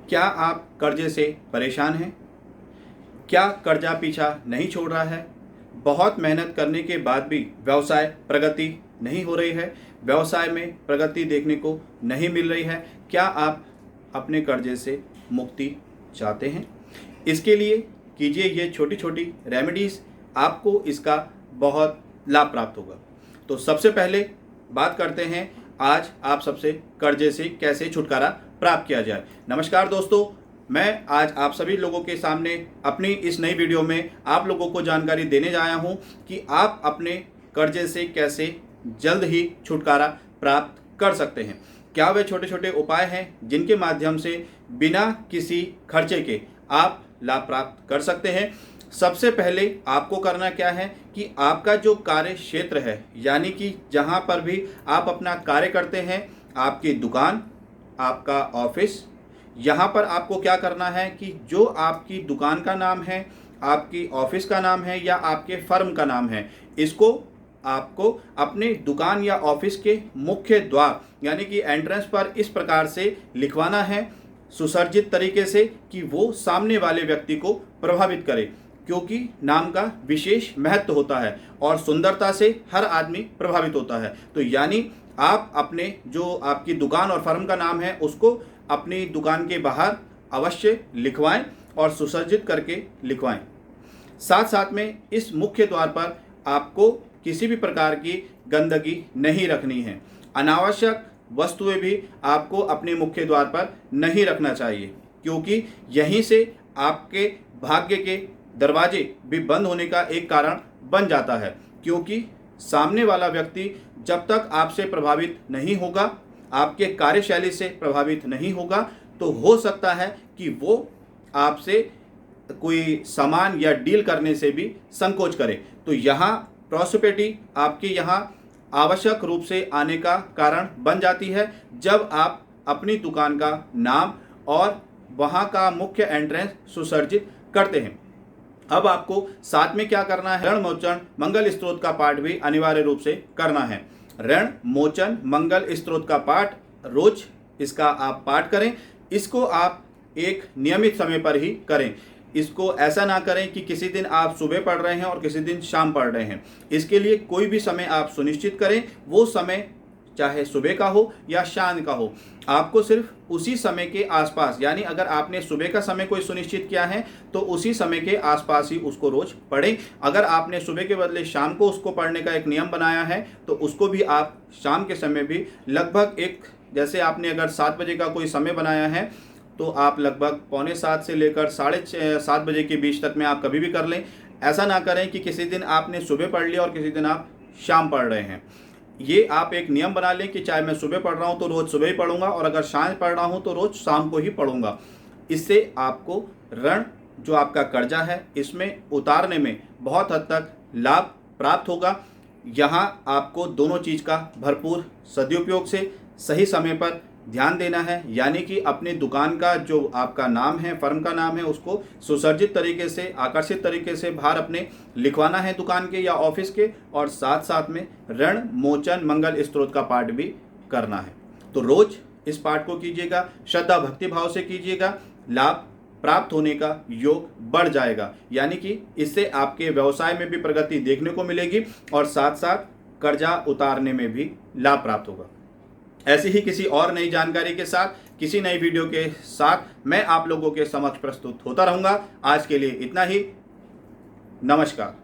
क्या आप कर्जे से परेशान हैं? क्या कर्जा पीछा नहीं छोड़ रहा है? बहुत मेहनत करने के बाद भी व्यवसाय प्रगति नहीं हो रही है, व्यवसाय में प्रगति देखने को नहीं मिल रही है। क्या आप अपने कर्जे से मुक्ति चाहते हैं? इसके लिए कीजिए ये छोटी छोटी रेमेडीज़, आपको इसका बहुत लाभ प्राप्त होगा। तो सबसे पहले बात करते हैं आज आप सबसे कर्जे से कैसे छुटकारा प्राप्त किया जाए। नमस्कार दोस्तों, मैं आज आप सभी लोगों के सामने अपनी इस नई वीडियो में आप लोगों को जानकारी देने आया हूं कि आप अपने कर्जे से कैसे जल्द ही छुटकारा प्राप्त कर सकते हैं। क्या वे छोटे छोटे उपाय हैं जिनके माध्यम से बिना किसी खर्चे के आप लाभ प्राप्त कर सकते हैं। सबसे पहले आपको करना क्या है कि आपका जो कार्य क्षेत्र है, यानी कि जहां पर भी आप अपना कार्य करते हैं, आपकी दुकान, आपका ऑफिस, यहाँ पर आपको क्या करना है कि जो आपकी दुकान का नाम है, आपकी ऑफिस का नाम है या आपके फर्म का नाम है, इसको आपको अपने दुकान या ऑफिस के मुख्य द्वार यानी कि एंट्रेंस पर इस प्रकार से लिखवाना है, सुसज्जित तरीके से, कि वो सामने वाले व्यक्ति को प्रभावित करे, क्योंकि नाम का विशेष महत्व होता है और सुंदरता से हर आदमी प्रभावित होता है। तो यानी आप अपने जो आपकी दुकान और फर्म का नाम है उसको अपनी दुकान के बाहर अवश्य लिखवाएं और सुसज्जित करके लिखवाएं। साथ साथ में इस मुख्य द्वार पर आपको किसी भी प्रकार की गंदगी नहीं रखनी है। अनावश्यक वस्तुएं भी आपको अपने मुख्य द्वार पर नहीं रखना चाहिए, क्योंकि यहीं से आपके भाग्य के दरवाजे भी बंद होने का एक कारण बन जाता है। क्योंकि सामने वाला व्यक्ति जब तक आपसे प्रभावित नहीं होगा, आपके कार्यशैली से प्रभावित नहीं होगा, तो हो सकता है कि वो आपसे कोई सामान या डील करने से भी संकोच करे। तो यहाँ प्रॉस्पेरिटी आपके यहाँ आवश्यक रूप से आने का कारण बन जाती है जब आप अपनी दुकान का नाम और वहाँ का मुख्य एंट्रेंस सुसज्जित करते हैं। अब आपको साथ में क्या करना है, ऋण मोचन मंगल स्तोत्र का पाठ भी अनिवार्य रूप से करना है। ऋण मोचन मंगल स्तोत्र का पाठ रोज इसका आप पाठ करें। इसको आप एक नियमित समय पर ही करें। इसको ऐसा ना करें कि किसी दिन आप सुबह पढ़ रहे हैं और किसी दिन शाम पढ़ रहे हैं। इसके लिए कोई भी समय आप सुनिश्चित करें, वो समय चाहे सुबह का हो या शाम का हो, आपको सिर्फ उसी समय के आसपास, यानी अगर आपने सुबह का समय कोई सुनिश्चित किया है तो उसी समय के आसपास ही उसको रोज पढ़ें। अगर आपने सुबह के बदले शाम को उसको पढ़ने का एक नियम बनाया है तो उसको भी आप शाम के समय भी लगभग जैसे आपने अगर 7 बजे का कोई समय बनाया है तो आप लगभग 6:45 से लेकर 7:30 बजे के बीच तक में आप कभी भी कर लें। ऐसा ना करें कि किसी दिन आपने सुबह पढ़ लिया और किसी दिन आप शाम पढ़ रहे हैं। ये आप एक नियम बना लें कि चाहे मैं सुबह पढ़ रहा हूँ तो रोज़ सुबह ही पढ़ूंगा और अगर शाम पढ़ रहा हूँ तो रोज़ शाम को ही पढ़ूंगा। इससे आपको ऋण जो आपका कर्जा है इसमें उतारने में बहुत हद तक लाभ प्राप्त होगा। यहाँ आपको दोनों चीज़ का भरपूर सदुपयोग से सही समय पर ध्यान देना है, यानी कि अपनी दुकान का जो आपका नाम है, फर्म का नाम है, उसको सुसज्जित तरीके से, आकर्षित तरीके से बाहर अपने लिखवाना है दुकान के या ऑफिस के, और साथ साथ में ऋण मोचन मंगल स्तोत्र का पाठ भी करना है। तो रोज इस पाठ को कीजिएगा, श्रद्धा भक्ति भाव से कीजिएगा, लाभ प्राप्त होने का योग बढ़ जाएगा। यानी कि इससे आपके व्यवसाय में भी प्रगति देखने को मिलेगी और साथ साथ कर्जा उतारने में भी लाभ प्राप्त होगा। ऐसी ही किसी और नई जानकारी के साथ, किसी नई वीडियो के साथ मैं आप लोगों के समक्ष प्रस्तुत होता रहूंगा। आज के लिए इतना ही। नमस्कार।